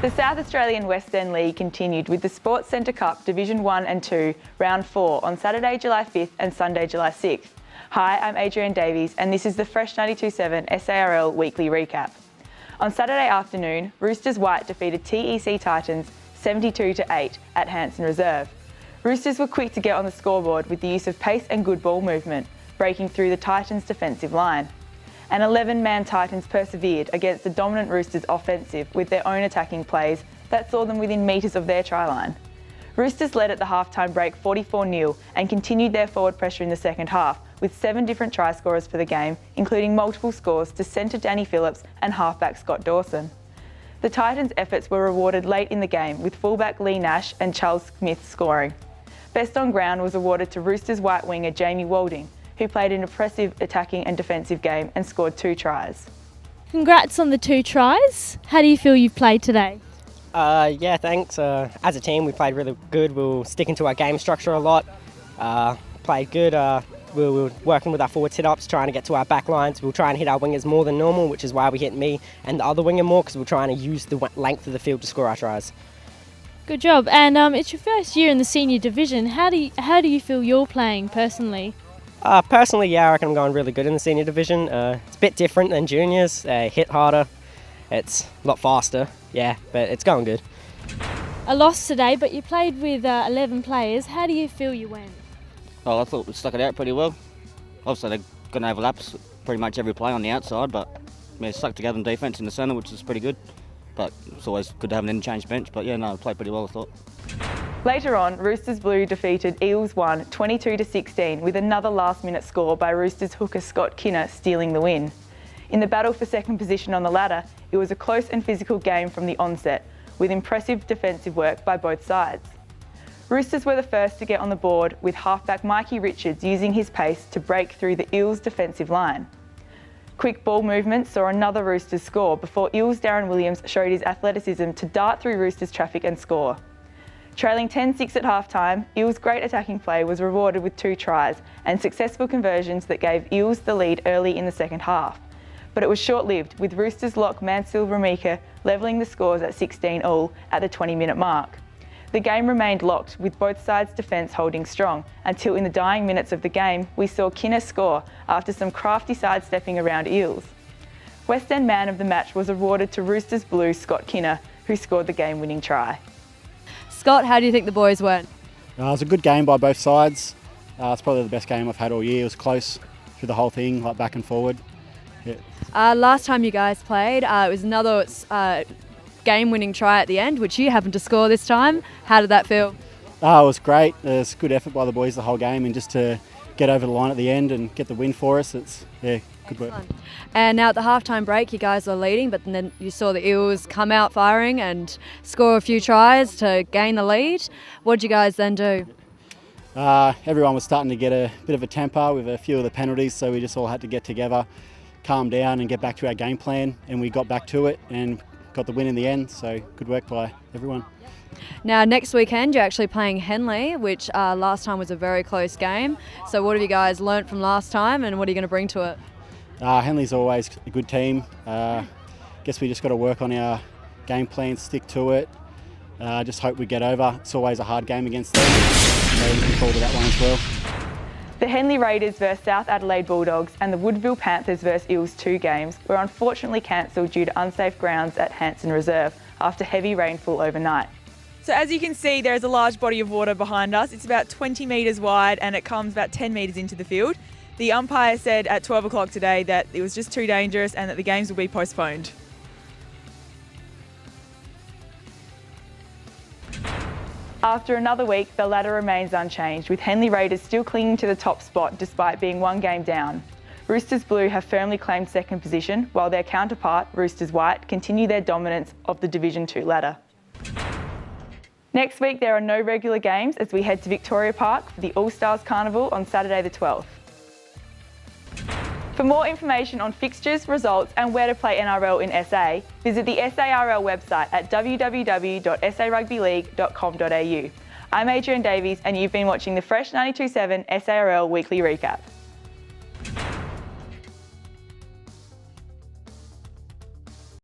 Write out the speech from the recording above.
The South Australian West End League continued with the Sports Centre Cup Division 1 and 2 Round 4 on Saturday, July 5th and Sunday, July 6th. Hi, I'm Adrienne Davies and this is the Fresh 92.7 SARL Weekly Recap. On Saturday afternoon, Roosters White defeated TEC Titans 72-8 at Hanson Reserve. Roosters were quick to get on the scoreboard with the use of pace and good ball movement, breaking through the Titans' defensive line. And 11-man Titans persevered against the dominant Roosters' offensive with their own attacking plays that saw them within metres of their try line. Roosters led at the half-time break 44-0 and continued their forward pressure in the second half with 7 different try scorers for the game, including multiple scores to centre Danny Phillips and halfback Scott Dawson. The Titans' efforts were rewarded late in the game with fullback Lee Nash and Charles Smith scoring. Best on ground was awarded to Roosters white winger Jamie Walding, who played an impressive attacking and defensive game and scored 2 tries. Congrats on the 2 tries. How do you feel you've played today? Yeah, thanks. As a team, we played really good. We were sticking to our game structure a lot. Played good. We were working with our forward sit-ups, trying to get to our back lines. We were trying to hit our wingers more than normal, which is why we hit me and the other winger more, because we were trying to use the length of the field to score our tries. Good job. And it's your first year in the senior division. How do you feel you're playing personally? Personally, yeah, I reckon I'm going really good in the senior division. It's a bit different than juniors. Hit harder. It's a lot faster, yeah, but it's going good. A loss today, but you played with 11 players. How do you feel you went? Oh, I thought we stuck it out pretty well. Obviously, they're going to overlap pretty much every play on the outside, but we stuck together in defence in the centre, which is pretty good. But it's always good to have an interchange bench. But yeah, no, we played pretty well, I thought. Later on, Roosters Blue defeated Eels 1 22-16 with another last-minute score by Roosters hooker Scott Kinner stealing the win. In the battle for second position on the ladder, it was a close and physical game from the onset, with impressive defensive work by both sides. Roosters were the first to get on the board, with halfback Mikey Richards using his pace to break through the Eels' defensive line. Quick ball movement saw another Roosters score before Eels' Darren Williams showed his athleticism to dart through Roosters' traffic and score. Trailing 10-6 at half-time, Eels' great attacking play was rewarded with 2 tries and successful conversions that gave Eels the lead early in the second half. But it was short-lived, with Roosters lock Mansfield Ramika levelling the scores at 16-all at the 20-minute mark. The game remained locked, with both sides' defence holding strong, until in the dying minutes of the game, we saw Kinner score after some crafty sidestepping around Eels. West End man of the match was awarded to Roosters Blue Scott Kinner, who scored the game-winning try. Scott, how do you think the boys went? It was a good game by both sides. It's probably the best game I've had all year. It was close through the whole thing, like back and forward. Yeah. Last time you guys played, it was another game-winning try at the end, which you happened to score this time. How did that feel? It was great. It was good effort by the boys the whole game, and just to get over the line at the end and get the win for us, it's good work. And now at the halftime break, you guys are leading, but then you saw the Eels come out firing and score a few tries to gain the lead. What did you guys then do? Everyone was starting to get a bit of a temper with a few of the penalties, so we just all had to get together, calm down and get back to our game plan, and we got back to it and got the win in the end, so good work by everyone. Now next weekend you're actually playing Henley, which last time was a very close game. So what have you guys learnt from last time and what are you going to bring to it? Henley's always a good team. Guess we just got to work on our game plan, stick to it. Just hope we get over. It's always a hard game against them, so looking forward to that one as well. The Henley Raiders vs South Adelaide Bulldogs and the Woodville Panthers vs Eels 2 games were unfortunately cancelled due to unsafe grounds at Hanson Reserve after heavy rainfall overnight. So as you can see, there is a large body of water behind us. It's about 20 metres wide and it comes about 10 metres into the field. The umpire said at 12 o'clock today that it was just too dangerous and that the games will be postponed. After another week, the ladder remains unchanged, with Henley Raiders still clinging to the top spot despite being 1 game down. Roosters Blue have firmly claimed second position, while their counterpart, Roosters White, continue their dominance of the Division 2 ladder. Next week there are no regular games as we head to Victoria Park for the All-Stars Carnival on Saturday the 12th. For more information on fixtures, results and where to play NRL in SA, visit the SARL website at www.sarugbyleague.com.au. I'm Adrienne Davies and you've been watching the Fresh 92.7 SARL Weekly Recap.